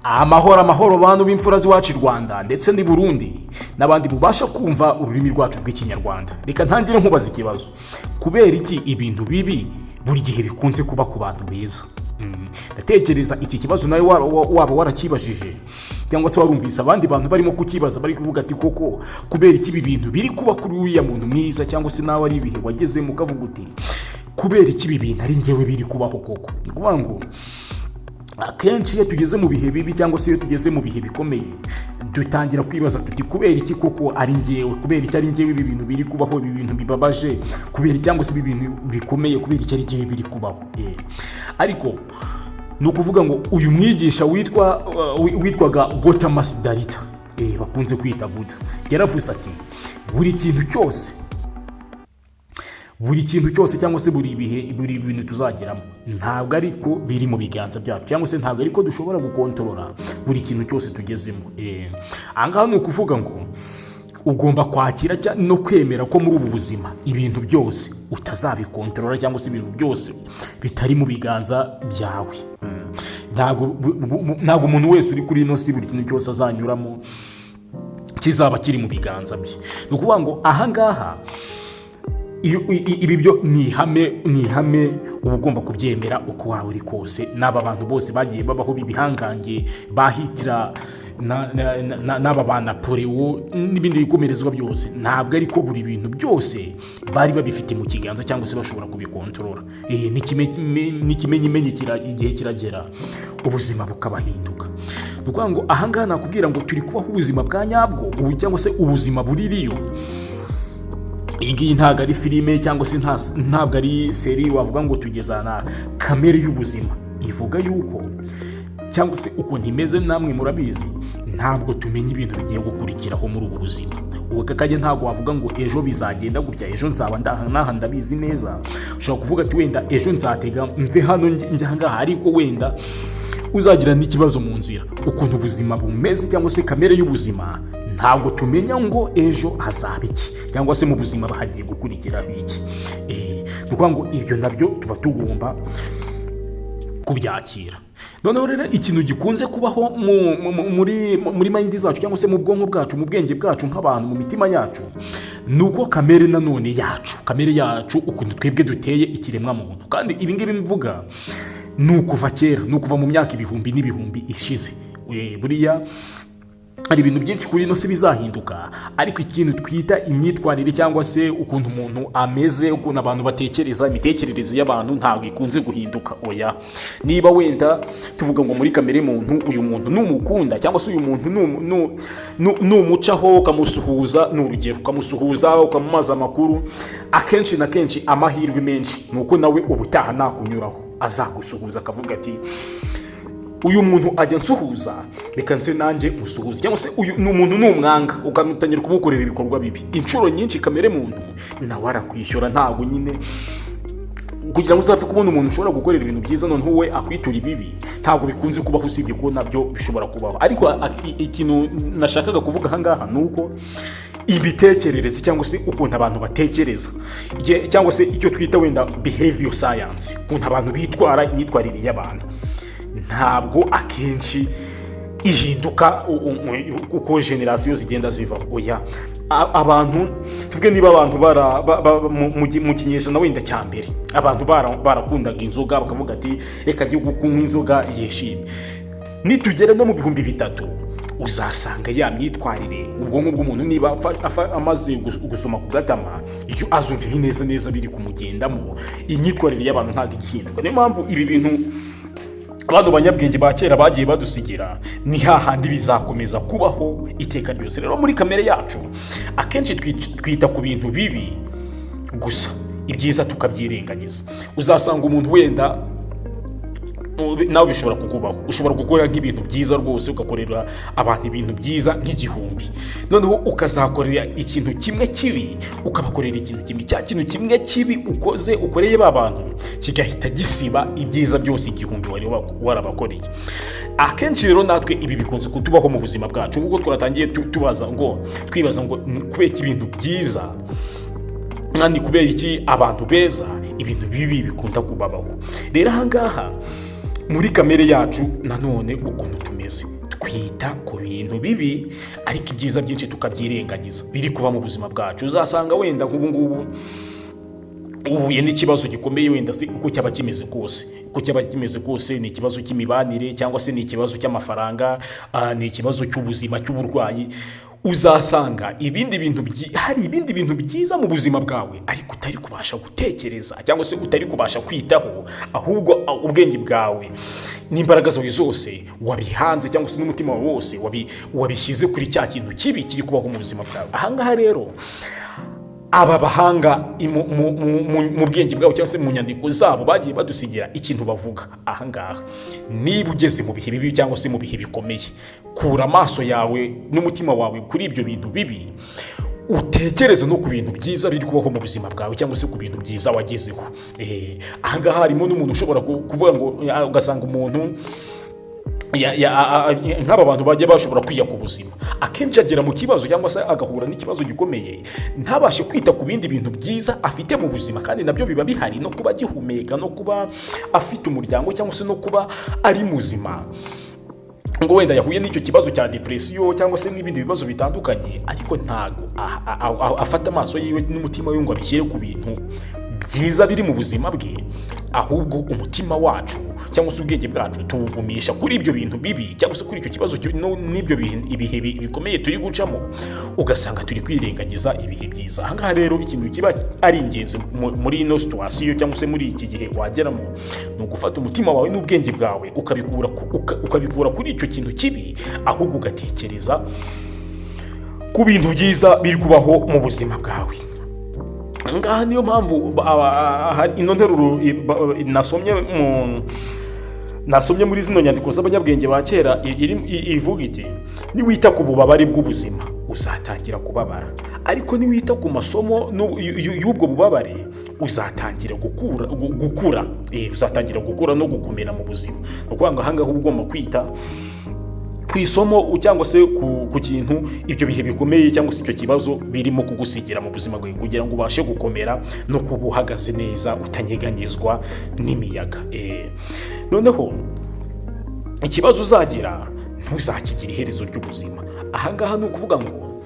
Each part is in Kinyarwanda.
amahoro bantu b'imfura z'iwacu i Rwanda ndetse n'i Burundi n'abandi mubasha kumva ururimi rwacu rw'ikinyarwanda. Reka ntangire nkubaza ikibazo, kubera iki ibintu bibi buri gihe bikunze kuba ku bantu beza? Ndatekereza iki kibazo nawe waba warakibajije cyangwa se warumvise abandi bantu barimo kukibaza, bari kuvuga ati koko kubera iki ibi bintu biri kuba kuri uriya muntu mwiza, cyangwa se nawe ari ibihe wagezemo ukavuga uti kubera iki ibi bintu ari njyewe biri kubaho koko? Ni ukuvuga ngo akenshi iyo tugeze mu bihe bibi cyangwa se iyo tugeze mu bihe bikomeye dutangira kwibaza tuti kubera iki koko ari njyewe, kubera iki ari njyewe ibi bintu biri kubaho, ibi bintu bibabaje, kubera cyangwa se ibi bintu bikomeye, kubera iki ari njyewe biri kubaho. Ariko ni ukuvuga ngo uyu mwigisha witwaga Gotamas Darita, bakunze kwita Buddha, yaravuze ati buri kintu cyose cyangwa se buri bintu tuzageramo ntabwo ariko biri mu biganza byacu, cyangwa se ntabwo ariko dushobora gukontorora buri kintu cyose tugezemo. Ahangaha ni ukuvuga ngo ugomba kwakira no kwemera ko muri ubu buzima ibintu byose utazabikontorora, cyangwa se ibintu byose bitari mu biganza byawe. Ntabwo umuntu wese uri kuri ino si buri kintu cyose azanyuramo kizaba kiri mu biganza bye. Ni ukuvuga ngo ahangaha ibi byo ni ihame uba ugomba kubyemera uko waba uri kose. N'aba bantu bose bagiye babaho b'ibihangange bahitira n'aba ba Napoleon n'ibindi bikomerezwa byose, ntabwo ariko buri bintu byose bari babifite mu kiganza cyangwa se bashobora kubikontorora. N'ikimenyimenyi igihe kiragera ubuzima bukabahinduka. Ni ukuvuga ngo ahangaha nakubwira ngo turi kubaho ubuzima bwa nyabwo, cyangwa se ubuzima buririyo. Iyi ngiyi ntabwo ari filime cyangwa se ntabwo ari seri wavuga ngo tugezana. Kamere y'ubuzima ivuga yuko, cyangwa se ukuntu imeze namwe murabizi, ntabwo tumenya ibintu bigiye gukurikiraho muri ubu buzima. Ubu kakajya ntabwo wavuga ngo ejo bizagenda gutya, ejo nzaba naha ndabizi neza. Ushobora kuvuga ati wenda ejo nzatega mve hano njya ahangaha, ariko wenda uzagira n'ikibazo mu nzira. Ukuntu ubuzima bumeze cyangwa se kamere y'ubuzima, ntabwo tumenya ngo ejo hazaba iki, cyangwa se mu buzima hagiye gukurikiraho iki. Ni ukuvuga ngo ibyo nabyo tuba tugomba kubyakira. Noneho rero ikintu gikunze kubaho muri mayindi zacu, cyangwa se mu bwonko bwacu, mu bwenge bwacu nk'abantu, mu mitima yacu, ni uko kamere nanone yacu ukuntu twebwe duteye ikiremwa muntu. Kandi ibi ngibi mvuga ni ukuva kera, ni ukuva mu myaka ibihumbi n'ibihumbi ishize. Buriya hari ibintu byinshi kuri ino si bizahinduka, ariko ikintu twita imyitwarire cyangwa se ukuntu umuntu ameze, ukuntu abantu batekereza, imitekerereze y'abantu ntabwo ikunze guhinduka. Oya, niba wenda tuvuga ngo muri kamere muntu uyu muntu numukunda, cyangwa se uyu muntu numucaho ukamusuhuza, ni urugero ukamusuhuza ukamumaza amakuru, akenshi na kenshi amahirwe menshi ni uko nawe ubutaha nakunyuraho azagusuhuza akavuga ati uyu muntu ajya nsuhuza, reka nse nanjye musuhuze. Cyangwa se uyu ni umuntu numwanga, ukamutangira kumukorera ibikorwa bibi. Inshuro nyinshi kamere muntu nawe arakwishyura. Ntabwo nyine kugira ngo uzapfe kubona umuntu ushobora gukorera ibintu byiza noneho we akwitura ibibi, ntabwo bikunze kubaho, usibye ko nabyo bishobora kubaho. Ariko ikintu nashakaga kuvuga ahangaha ni uko imitekerereze cyangwa se ukuntu abantu batekereza, cyangwa se icyo twita wenda behavior science, ukuntu abantu bitwara, imyitwarire y'abantu, ntabwo akenshi ihinduka uko generasiyo zigenda ziva. Oya, abantu tuvuge niba abantu mu kinyejana wenda cya mbere abantu barakundaga inzoga, bakavuga ati reka njye kunywa inzoga yishimye. Nitugera no mu bihumbi bitatu uzasanga ya myitwarire, ubwonko bw'umuntu niba amaze gusoma ku gatama, iyo azumva neza biri kumugendamo, imyitwarire y'abantu ntabwo igihinduka. Niyo mpamvu ibi bintu abantu banyabwenge ba kera bagiye badusigira, ni hahandi bizakomeza kubaho iteka ryose. Rero muri kamere yacu akenshi twita ku bintu bibi gusa, ibyiza tukabyirengagiza. Uzasanga umuntu wenda nawe bishobora kukubaho, ushobora gukora nk'ibintu byiza rwose, ugakorera abantu ibintu byiza nk'igihumbi, noneho ukazakorera ikintu kimwe kibi, ukabakorera ikintu kimwe. Cya kintu kimwe kibi ukoreye ba bantu kigahita gisiba ibyiza byose igihumbi wari warabakoreye. Akenshi rero natwe ibi bikunze kutubaho mu buzima bwacu, nk'uko twatangiye twibaza ngo kubera ibintu byiza kandi kubera iki abantu beza ibintu bibi bikunda kubabaho. Rero ahangaha muri kamere yacu nanone ukuntu tumeze twita ku bintu bibi, ariko ibyiza byinshi tukabyirengagiza biri kuba mu buzima bwacu. Uzasanga wenda nk'ubu ngubu uhuye n'ikibazo gikomeye, wenda se uko cyaba kimeze kose, ni ikibazo cy'imibanire cyangwa se ni ikibazo cy'amafaranga, ni ikibazo cy'ubuzima, cy'uburwayi, uzasanga hari ibindi bintu byiza mu buzima bwawe ariko utari kubasha gutekereza cyangwa se utari kubasha kwitaho, ahubwo ubwenge bwawe n'imbaraga zawe zose wabihanze cyangwa se n'umutima wawe wose wabishyize kuri cya kintu kibi kiri kubaho mu buzima bwawe. Ahangaha rero aba bahanga mu bwenge bwabo cyangwa se mu nyandiko zabo bagiye badusigira ikintu bavuga. Ahangaha niba ugeze mu bihe bibi cyangwa se mu bihe bikomeye, kura amaso yawe n'umutima wawe kuri ibyo bintu bibi, utekereze no ku bintu byiza biri kubaho mu buzima bwawe cyangwa se ku bintu byiza wagezeho. Ahangaha harimo n'umuntu ushobora kuvuga ngo, ugasanga umuntu nk'aba bantu bajya bashobora kwiyaka ubuzima, akenshi agera mu kibazo cyangwa se agahura n'ikibazo gikomeye, ntabashe kwita ku bindi bintu byiza afite mu buzima, kandi nabyo biba bihari, no kuba agihumeka, no kuba afite umuryango cyangwa se no kuba ari muzima. ngo wenda yahuye n'icyo kibazo cya depresiyo cyangwa se n'ibindi bibazo bitandukanye, ariko ntago afata amaso yiwe n'umutima we ngo abishyire ku bintu byiza biri mu buzima bwe, ahubwo umutima wacu cyangwa se ubwenge bwacu tuwugumisha kuri ibyo bintu bibi cyangwa se kuri icyo kibazo n'ibyo ibihe bikomeye turi gucamo, ugasanga turi kwirengagiza ibihe byiza. Ahangaha rero ikintu kiba ari ingenzi muri ino situwasiyo cyangwa se muri iki gihe wageramo, ni ugufata umutima wawe n'ubwenge bwawe ukabikura kuri icyo kintu kibi, ahubwo ugatekereza ku bintu byiza biri kubaho mu buzima bwawe. Ngaha niyo mpamvu ino nteruro nasomye muri zino nyandiko z'abanyabwenge ba kera ivuga iti: niwita ku bubabare bw'ubuzima uzatangira kubabara, ariko niwita ku masomo y'ubwo bubabare uzatangira gukura uzatangira gukura no gukomera mu buzima. Ni ukuvuga ngo ahangaha uba ugomba kwita ku isomo cyangwa se ku kintu ibyo bihe bikomeye cyangwa se icyo kibazo birimo kugusigira mu buzima bwawe, kugira ngo ubashe gukomera no kuba uhagaze neza utanyeganyezwa n'imiyaga. Noneho ikibazo uzagira ntuzakigire iherezo ry'ubuzima. Ahangaha ni ukuvuga ngo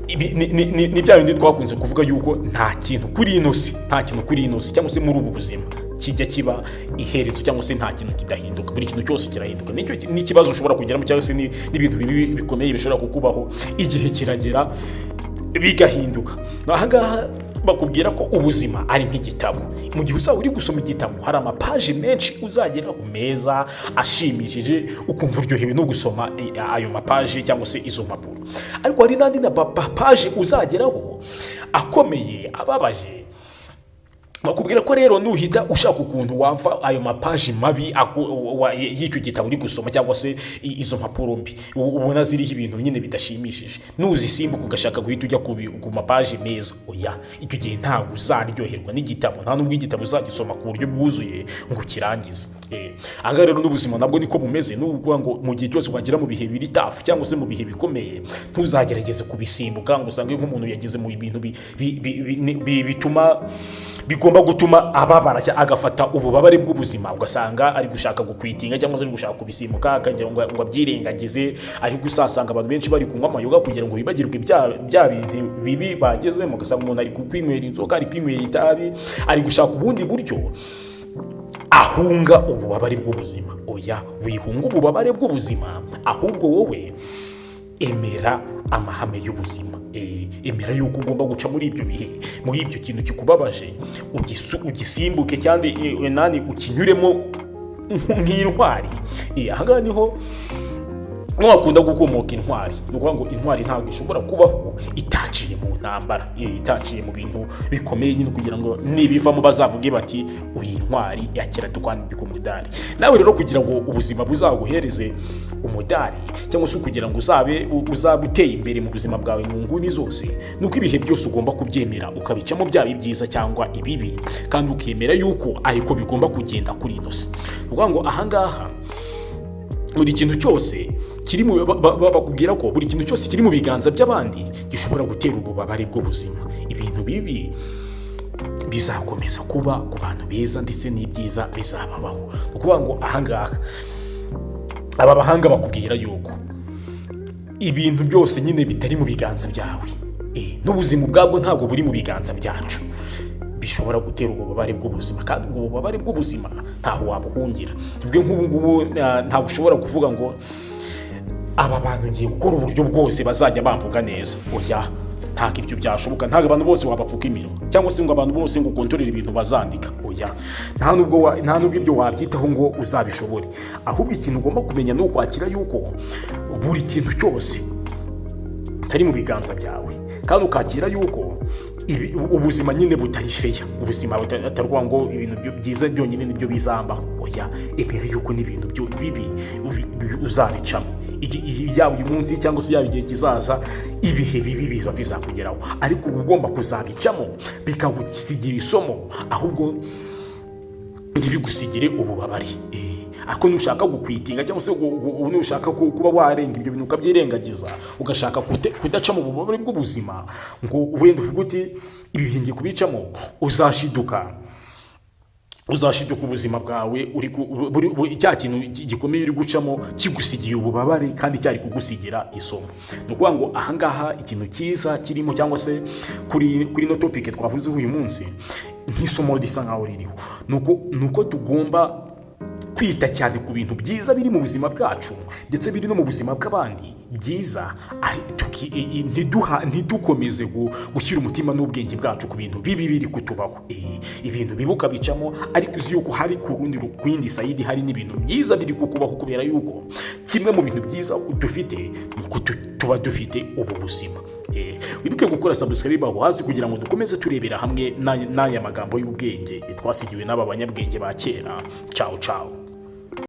ni bya bindi twakunze kuvuga yuko nta kintu kuri ino si cyangwa se muri ubu buzima kijya kiba iherezo cyangwa se nta kintu kidahinduka. Buri kintu cyose kirahinduka. N'ikibazo ushobora kugeramo cyangwa se n'ibintu bibi bikomeye bishobora kukubaho, igihe kiragera bigahinduka. Ahangaha bakubwira ko ubuzima ari nk'igitabo. Mu gihe uzaba uri gusoma igitabo, hari amapaji menshi uzageraho meza ashimishije, ukumva uryohewe no gusoma ayo mapaji cyangwa se izo mpapuro. Ariko hari n'andi mapaji uzageraho akomeye, ababaje. Bakubwira ko rero nuhita ushaka ukuntu wava ayo mapaji mabi y'icyo gitabo uri gusoma cyangwa se izo mpapuro mbi ubona ziriho ibintu nyine bidashimishije, nuzisimbuka ugashaka guhita ujya ku mapaji meza, oya, icyo gihe ntabwo uzaryoherwa n'igitabo, nta nubwo igitabo uzagisoma ku buryo bwuzuye ngo ukirangize. Ahangaha rero n'ubuzima nabwo niko bumeze. Ni ukuvuga ngo mu gihe cyose wagera mu bihe biri tafu cyangwa se mu bihe bikomeye, ntuzagerageze kubisimbuka ngo usange nk'umuntu yageze mu bintu bigomba gutuma ababara agafata ububabare bw'ubuzima, ugasanga ari gushaka gukwitinga cyangwa se ari gushaka kubisimbuka akagira ngo abyirengagize. ari gusasanga abantu benshi bari kunywa amayoga kugira ngo bibagirwe bya bintu bibi bagezemo, ugasanga umuntu ari kwinywera inzoga, ari kwinywera itabi, ari gushaka ubundi buryo ahunga ububabare bw'ubuzima. Oya, wihunga ububabare bw'ubuzima, ahubwo wowe emera amahame y'ubuzima. Emera yuko ugomba guca muri ibyo bihe, muri ibyo kintu kikubabaje, ugisimbuke cyane nani ukinyuremo nk'intwari. Ahangaha niho wakunda gukomoka intwari. Ni ukuvuga ngo intwari ntabwo ishobora kubaho itaciye mu ntambara, itaciye mu bintu bikomeye nyine, kugira ngo nibivamo bazavuge bati uri intwari yakira tukwandika umudari. Nawe rero kugira ngo ubuzima buzaguhereze umudari cyangwa se kugira ngo uzabe uteye imbere mu buzima bwawe mu nguni zose, nuko ibihe byose ugomba kubyemera ukabicamo, byaba ibyiza cyangwa ibibi, kandi ukemera yuko ariko bigomba kugenda kuri ino si. Ni ukuvuga ngo ahangaha buri kintu cyose bakubwira ko buri kintu cyose kiri mu biganza by'abandi gishobora gutera ububabare bw'ubuzima. Ibintu bibi bizakomeza kuba ku bantu beza ndetse n'ibyiza bizababaho. Ni ukuvuga ngo ahangaha aba bahanga bakubwira yuko ibintu byose nyine bitari mu biganza byawe, n'ubuzima ubwabwo ntabwo buri mu biganza byacu, bishobora gutera ububabare bw'ubuzima, kandi ubwo bubabare bw'ubuzima ntaho wabuhungira. Ubwo nk'ubu ngubu ntabwo ushobora kuvuga ngo aba bantu ngiye gukora uburyo bwose bazajya bamvuga neza. Oya, ntabwo ibyo byashoboka. Ntabwo abantu bose wabapfuka iminwa, cyangwa se ngo abantu bose ngo ukontorere ibintu bazandika. Oya, nta nubwo ibyo wabyitaho ngo uzabishobore. Ahubwo ikintu ugomba kumenya ni ukwakira yuko buri kintu cyose atari mu biganza byawe, kandi ukakira yuko ubuzima nyine butari feya, ubuzima butarwa ngo ibintu byiza byonyine nibyo bizambaho. Oya, emera yuko n'ibintu bibi uzabicamo, yaba uyu munsi cyangwa se yaba igihe kizaza, ibihe bibi biza bizakugeraho, ariko uba ugomba kuzabicamo bikagusigira isomo, ahubwo ntibigusigire ububabare. Ako nushaka gukwitinga cyangwa se nushaka kuba warenga ibyo bintu ukabyirengagiza, ugashaka kudaca mu bubabare bw'ubuzima ngo wenda uvuge uti ibi ngiye kubicamo, uzashiduka ubuzima bwawe cya kintu gikomeye uri gucamo kigusigiye ububabare kandi cyari kugusigira isomo. Ni ukuvuga ngo ahangaha ikintu cyiza kirimo, cyangwa se kuri no topic twavuzeho uyu munsi, nk'isomo risa nkaho ririho, ni uko tugomba kwita cyane ku bintu byiza biri mu buzima bwacu ndetse biri no mu buzima bw'abandi byiza, ntidukomeze gushyira umutima n'ubwenge bwacu ku bintu bibi biri kutubaho. Ibintu bibi ukabicamo, ariko uzi yuko hari ku yindi sayidi hari n'ibintu byiza biri kukubaho, kubera yuko kimwe mu bintu byiza dufite ni uko tuba dufite ubu buzima. Wibuke gukora subscribe aho hasi kugira ngo dukomeze turebera hamwe n'aya magambo y'ubwenge twasigiwe n'aba banyabwenge ba kera. Ciao ciao.